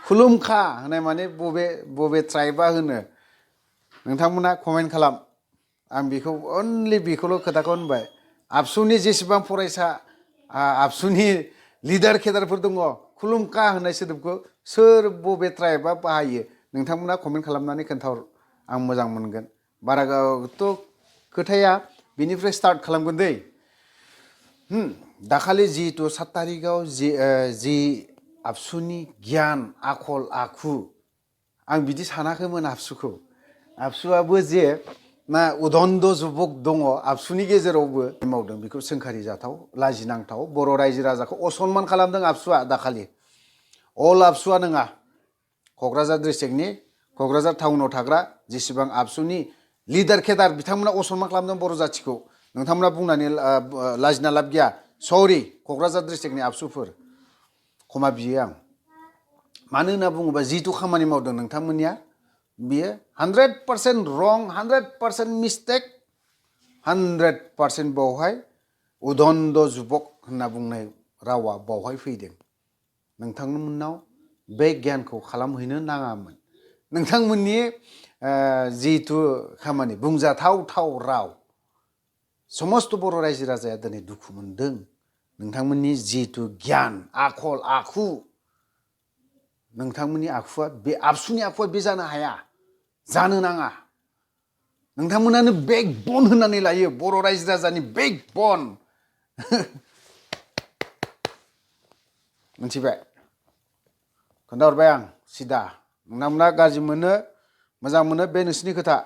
खुलुमखा होननाय माने बबे ट्राइबा होनो नोंथांमोना कमेन्ट खालाम आं बेखौ अनलि बेखौल' खोथाखौ होनबाय आबसुनि जेसेबां फरायसा आबसुनि लिडार केडारफोर दङ खुलुमखा होननाय सोदोबखौ सोर बबे ट्राइबा बाहायो नोंथांमोना कमेन्ट खालामनानै खोन्थाहर आं मोजां मोनगोन बाराथ' खोथाया बेनिफ्राय स्टार्ट खालामगोन दै दाखालि जिहेतु 7 तारिखाव जि आबसुनि गियान आखल आखु आं बिदि सानाखैमोन आबसुआबो जे ना उदन्द जुबक दङ आबसुनि गेजेरावबो मावदों बेखौ सोंखारि जाथाव लाजिनांथाव बर' रायजो राजाखौ असनमान खालामदों आबसुआ दाखालि अल आबसुआ नङा क'क्राझार डिस्ट्रिक्टनि क'क्राझार टाउनाव थाग्रा जेसेबां आबसुनि लिडार केडार बिथांमोना असनमान खालामदों बर' जाथिखौ नोंथांमोना बुंनानै लाजिना लाब गैया सरि क'क्राझार डिस्ट्रिक्टनि आबसुफोर क्षमा बियो आं मानो होनना बुङोबा जिथु खामानि मावदों नोंथांमोननिया बियो 100% रं 100% मिस्टेक 100% बावहाय उदन्द जुबक होनना बुंनाय रावा बावहाय फैदों नोंथांमोननाव बे गियानखौ खालामहैनो नाङामोन नोंथांमोननि जिथु खामानि बुंजाथाव राव समस्त बर' रायजो राजाया दिनै दुखु मोनदों नोंथांमोननि जिथु गियान आखल आखु नोंथांमोननि आखुआ बे आबसुनि आखुआ बे जानो हाया जानो नाङा नोंथांमोनानो बेकबन होननानै लायो बर' रायजो राजानि बेकबन मिथिबाय खोन्थाहरबाय आं सिदा नोंथांमोना गाज्रि मोनो मोजां मोनो बे नोंसिनि खोथा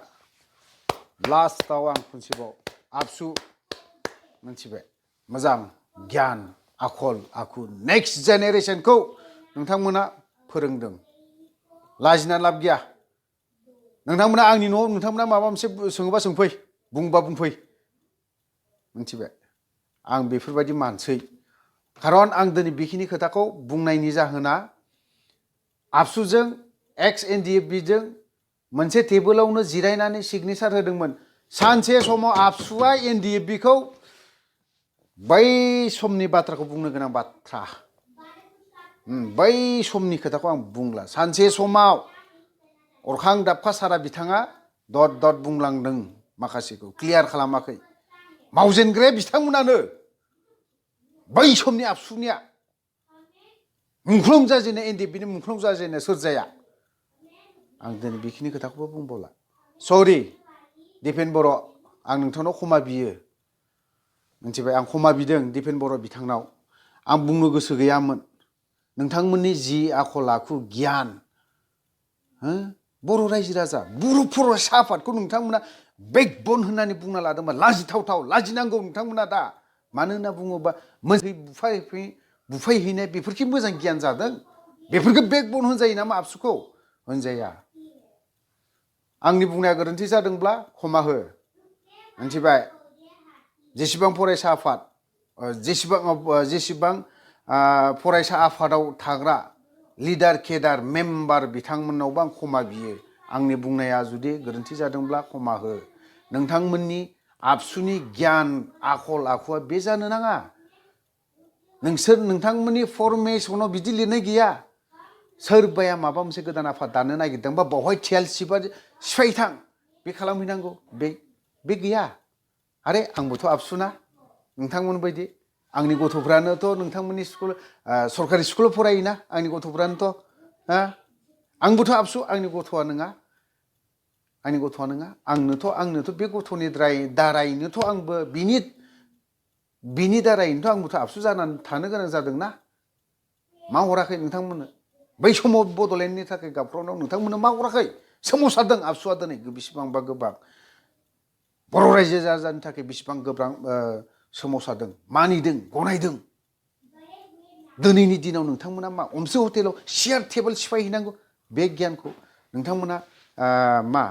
लास्टआव आं खनसेबाव आबसु मिथिबाय मोजां गियान आखल आखु नेक्स्ट जेनेरेशनखौ नोंथांमोना फोरोंदों लाजिना लाब गैया नोंथांमोना आंनि न'आव नोंथांमोना माबा मोनसे सोङोबा सोंफै बुंबा बुंफै मिथिबाय आं बेफोरबायदि मानसै खारन आं दिनै बेखिनि खोथाखौ बुंनायनि जाहोना आबसुजों एक्स एनडिएफबिजों मोनसे टेबोलावनो जिरायनानै सिगनेचार होदोंमोन सानसे समाव आबसुआ एनडिएफबिखौ बै समनि बाथ्राखौ बुंनो गोनां बाथ्रा बै समनि खोथाखौ आं बुंला सानसे समाव अरखां दाबखा सारा बिथाङा दद बुंलांदों माखासेखौ क्लियार खालामाखै मावजेनग्राया बिथांमोनानो बै समनि आबसुनिया मुंख्लं जाजेननाय एनडिएफबिनि मुंख्लं जाजेननाय सोर जाया आं दिनै बेखिनि खोथाखौबो बुंबावला सरि दिपेन बर' आं नोंथांनाव क्षमा बियो मिथिबाय आं क्षमा बिदों दिपेन बर' बिथांनाव आं बुंनो गोसो गैयामोन नोंथांमोननि जि आखल आखु गियान बर' रायजो राजा बर' फरायसा आफादखौ नोंथांमोना बेकबन होननानै बुंना लादोंबा लाजिथावथाव लाजिनांगौ नोंथांमोना दा मानो होनना बुङोबा मोजाङै बुफायहैनाय बेफोरखि मोजां गियान जादों बेफोरखौ बेकबन होनजायो नामा आबसुखौ होनजाया आंनि बुंनाया गोरोन्थि जादोंब्ला क्षमा हो मिथिबाय जेसेबां फरायसा आफाद जेसेबां फरायसा आफादाव थाग्रा लिडार केडार मेम्बार बिथांमोननावबो आं क्षमा बियो आंनि बुंनाया जुदि गोरोन्थि जादोंब्ला क्षमा हो नोंथांमोननि आबसुनि गियान आखल आखुआ बे जानो नाङा नोंथांमोननि फरमेसनाव बिदि लिरनाय गैया सोरबाया माबा मोनसे गोदान आफाद दानो नागिरदोंबा बावहाय थियाल सिफायथां बे खालामहैनांगौ बे गैया आरे आंबोथ' आबसुना नोंथांमोन बायदि आंनि गथ'फ्रानोथ' नोंथांमोननि स्कुल सरकारि स्कुलाव फरायोना आंनि गथ'फ्रानोथ' आंबोथ' आबसु आंनि गथ'आ नङा आंनोथ' बे गथ'नि दारायनोथ' आंबो बिनि दारायनोथ' आंबोथ' आबसु जानानै थानो गोनां जादोंना मा हराखै नोंथांमोननो बै समाव बड'लेण्डनि थाखाय गाबख्रावनायाव नोंथांमोननो मा हराखै सोमावसारदों आबसुआ दिनै बेसेबांबा गोबां बर' रायजो राजानि थाखाय बेसेबां गोबां सोमावसारदों मानिदों गनायदों दिनैनि दिनाव नोंथांमोना मा गंसे हटेलाव सियार टेबोल सिफायहैनांगौ बे गियानखौ नोंथांमोना मा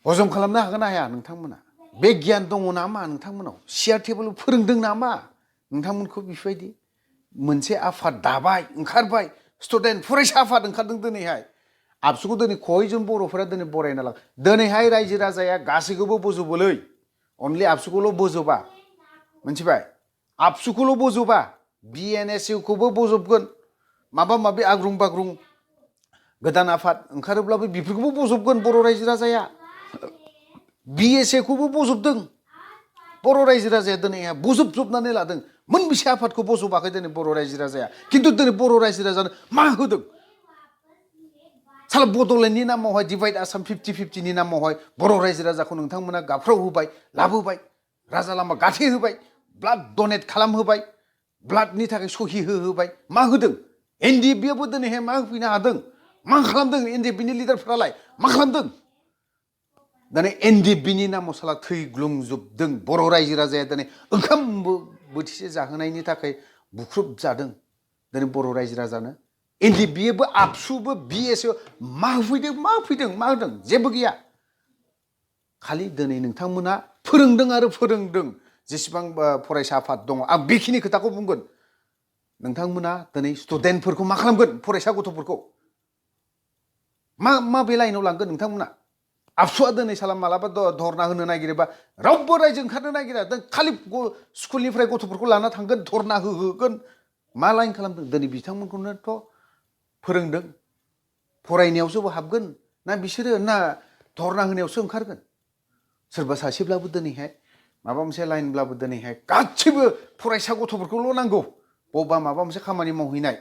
हजम खालामनो हागोन ना हाया नोंथांमोना बे गियान दङ नामा नोंथांमोनाव सियार टेबोल फोरोंदों नामा नोंथांमोनखौ बेफोरबायदि मोनसे आफाद दाबाय ओंखारबाय स्टुडेन्ट फरायसा आफाद ओंखारदों दिनैहाय आबसुखौ दिनै खयजन बर'फोरा दिनै बरायना लां दिनैहाय रायजो राजाया गासैखौबो बोजबोलै अनलि आबसुखौल' बोजबा मिथिबाय आबसुखौल' बोजबा बिएनएसइउखौबो बोजबगोन माबा माबि आग्रुं बाग्रुं गोदान आफाद ओंखारोब्लाबो बेफोरखौबो बजबगोन बर' रायजो राजाया बिएसएखौबो बजबदों बर' रायजो राजाया दिनै बजबजोबनानै लादों मोनबेसे आफादखौ बजबाखै दिनै बर' रायजो राजाया खिन्थु दिनै बर' रायजो राजानो मा होदों साला बड'लेण्डनि नामावहाय डिभाइड आसाम 50-50नि नामावहाय बर' रायजो राजाखौ नोंथांमोना गाबफ्राव होबाय लाबोबाय राजा लामा गाथे होबाय ब्लाड डनेट खालामहोबाय ब्लाडनि थाखाय सहि होबाय मा होदों एनडिएफबिआबो दिनैहाय मा होफैनो हादों मा खालामदों एनडिएफबिनि लिडारफ्रालाय मा खालामदों दिनै एनडिएफबिनि नामाव साला थैग्लुंजोबदों बर' रायजो राजाया दिनै ओंखाम बोथिसे जाहोनायनि थाखाय बुख्रुब जादों दिनै बर' रायजो राजानो एनडिएफबिआबो आबसुबो बिएसए मा होफैदों मा होदों जेबो गैया खालि दिनै नोंथांमोना फोरोंदों आरो फोरोंदों जेसेबां फरायसा आफाद दङ आं बेखिनि खोथाखौ बुंगोन नोंथांमोना दिनै स्टुडेन्टफोरखौ मा खालामगोन फरायसा गथ'फोरखौ माबे लाइनाव लांगोन नोंथांमोना आबसुआ दिनै साला मालाबा धरना होनो नागिरोबा रावबो रायजो ओंखारनो नागिरा खालि स्कुलनिफ्राय गथ'फोरखौ लाना थांगोन धरना होगोन मा लाइन खालामदों दिनै बिथांमोनखौनोथ' फोरोंदों फरायनायावसो हाबगोन ना बिसोरो ना धरना होनायावसो ओंखारगोन सोरबा सासेब्लाबो दिनैहाय माबा मोनसे लाइनब्लाबो दिनैहाय गासैबो फरायसा गथ'फोरखौल' नांगौ बबेबा माबा मोनसे खामानि मावहैनाय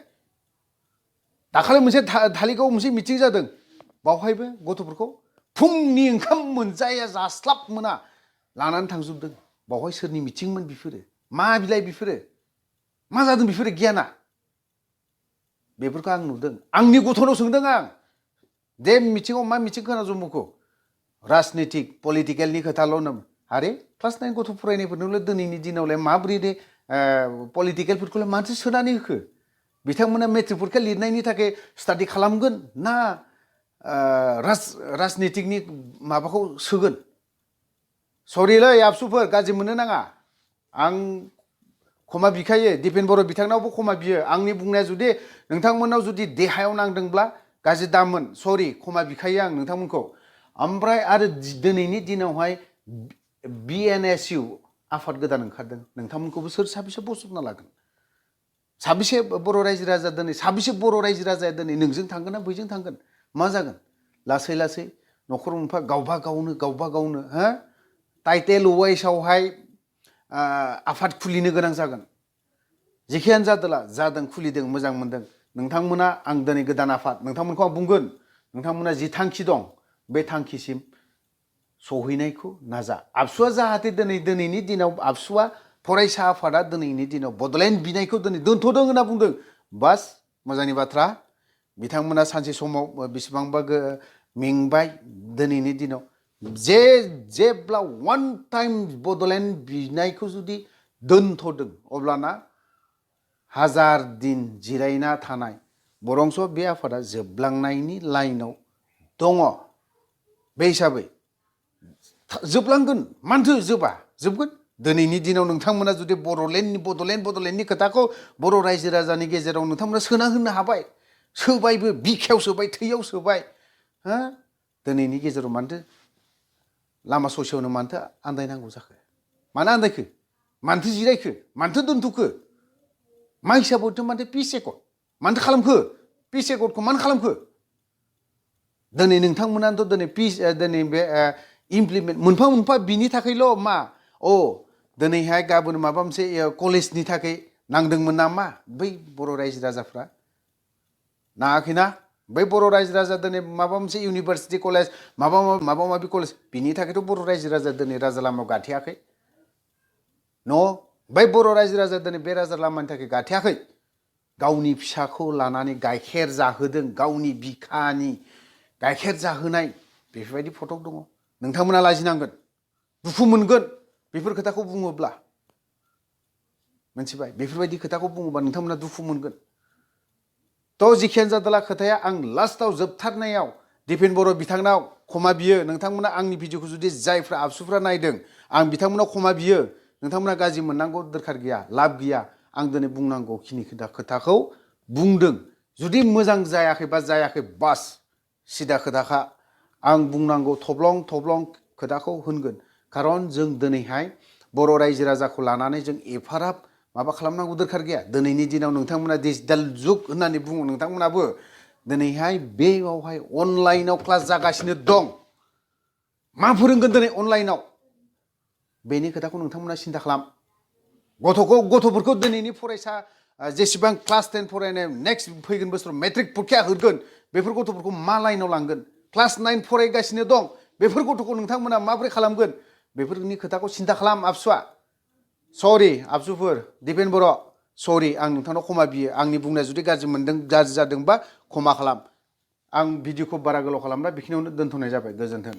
दाखालि मोनसे धालिगाव मोनसे मिटिं जादों बावहायबो गथ'फोरखौ फुंनि ओंखाम मोनजाया जास्लाब मोना लानानै थांजोबदों बावहाय सोरनि मिटिंमोन बिफोरो मा बिलाइ बिफोरो मा जादों बिफोरो गियाना बेफोरखौ आं नुदों आंनि गथ'नाव सोंदों आं दे मिटिङाव मा मिटिं खोनाजोबमोखौ राजनितिक पलिटिकेलनि खोथाल' नोम आरे क्लास 9 गथ' फरायनायफोरनोलाय दिनैनि दिनावलाय माबोरै दे पलिटिकेलफोरखौलाय माथो सोनानै होखो बिथांमोना मेट्रिक परिखा लिरनायनि थाखाय स्टाडि खालामगोन ना राजनितिकनि माबाखौ सोगोन सरिलै आबसुफोर गाज्रि मोननो नाङा आं क्षमा बिखायो दिपेन बर' बिथांनावबो क्षमा बियो आंनि बुंनाया जुदि नोंथांमोनाव जुदि देहायाव नांदोंब्ला गाज्रि दामोन सरि क्षमा बिखायो आं नोंथांमोनखौ ओमफ्राय आरो दिनैनि दिनावहाय बिएनएसइउ आफाद गोदान ओंखारदों नोंथांमोनखौबो सोर साबेसे बजबना लागोन साबेसे बर' रायजो राजा दिनै साबेसे बर' रायजो राजाया दिनै नोंजों थांगोन ना बैजों थांगोन मा जागोन लासै लासै न'खर मोनफा गावबा गावनो हो टाइटेल वाइसआवहाय आफाद खुलिनो गोनां जागोन जेखियानो जादों खुलिदों मोजां मोनदों नोंथांमोना आं दिनै गोदान आफाद नोंथांमोनखौ आं बुंगोन नोंथांमोना जि थांखि दं बे थांखिसिम सहैनायखौ नाजा आबसुआ जाहाथे दिनैनि दिनाव आबसुआ फरायसा आफादा दिनैनि दिनाव बड'लेण्ड बिनायखौ दिनै दोनथ'दों होनना बुंदों बास मोजांनि बाथ्रा बिथांमोना सानसे समाव बेसेबांबा मेंबाय दिनैनि दिनाव जेब्ला वान टाइम बड'लेण्ड बिनायखौ जुदि दोनथ'दों अब्लाना हाजार दिन जिरायना थानाय बरंस बे आफादा जोबलांनायनि लाइनाव दङ बे हिसाबै जोबलांगोन मानथो जोबगोन दिनैनि दिनाव नोंथांमोना जुदि बड'लेण्डनि खोथाखौ बर' रायजो राजानि गेजेराव नोंथांमोना सोना होनो हाबाय सोबायबो बिखायाव सोबाय थैयाव सोबाय हो दिनैनि गेजेराव मानथो लामा ससेयावनो मानथो आन्दायनांगौ जाखो मानो आन्दायखो मानथो जिरायखो मानथो दोनथ'खो मा हिसाबावथ' मानथो पिस एकर्ड मानथो खालामखो पिस एकर्डखौ मानो खालामखो दिनै नोंथांमोनाथ' दिनै बे इमप्लिमेन्ट मोनफा बिनि थाखायल' मा दिनैहाय गाबोन माबा मोनसे कलेजनि थाखाय नांदोंमोन नामा बै बर' रायजो राजाफ्रा नाङाखैना बै बर' रायजो राजा दिनै माबा मोनसे इउनिभारसिटि कलेज माबा माबि कलेज बिनि थाखायथ' बर' रायजो राजा दिनै राजा लामायाव गाथेयाखै बै बर' रायजो राजा दिनै बे राजा लामानि थाखाय गाथेयाखै गावनि फिसाखौ लानानै गाइखेर जाहोदों गावनि बिखानि गाइखेर जाहोनाय बेफोरबायदि फटक दङ नोंथांमोना लाजिनांगोन दुखु मोनगोन बेफोर खोथाखौ बुङोब्ला मोनथिबाय बेफोरबायदि खोथाखौ बुङोब्ला नोंथांमोना दुखु मोनगोन थ' जिखियानो जादोला खोथाया आं लास्टाव जोबथारनायाव दिपेन बर' बिथांनाव क्षमा बियो नोंथांमोना आंनि भिडिअखौ जुदि जायफ्रा आबसुफ्रा नायदों आं बिथांमोनाव क्षमा बियो नोंथांमोना गाज्रि मोननांगौ दरखार गैया लाब गैया आं दिनै बुंनांगौ खिनि खोथाखौ बुंदों जुदि मोजां जायाखै बास सिदा खोथाखा आं बुंनांगौ थब्लं खोथाखौ होनगोन खारन जों दिनैहाय बर' रायजो राजाखौ लानानै जों एफाराब माबा खालामनांगौ दरखार गैया दिनैनि दिनाव नोंथांमोना डिजिटेल जुग होननानै बुङो नोंथांमोनाबो दिनैहाय बेयावहाय अनलाइनाव क्लास जागासिनो दं मा फोरोंगोन दिनै अनलाइनाव बेनि खोथाखौ नोंथांमोना सिन्था खालाम गथ'फोरखौ दिनैनि फरायसा जेसेबां क्लास 10 फरायनाय नेक्स्ट फैगोन बोसोराव मेट्रिक परिखा होगोन बेफोर गथ'फोरखौ मा लाइनाव लांगोन क्लास 9 फरायगासिनो दं बेफोर गथ'खौ नोंथांमोना माबोरै खालामगोन बेफोरनि खोथाखौ सिन्था खालाम आबसुआ सरि आबसुफोर दिपेन बर' सरि आं नोंथांनाव क्षमा बियो आंनि बुंनाया जुदि गाज्रि जादोंबा क्षमा खालाम आं भिडिअखौ बारा गोलाव खालामला बेखिनियावनो दोनथ'नाय जाबाय गोजोन्थों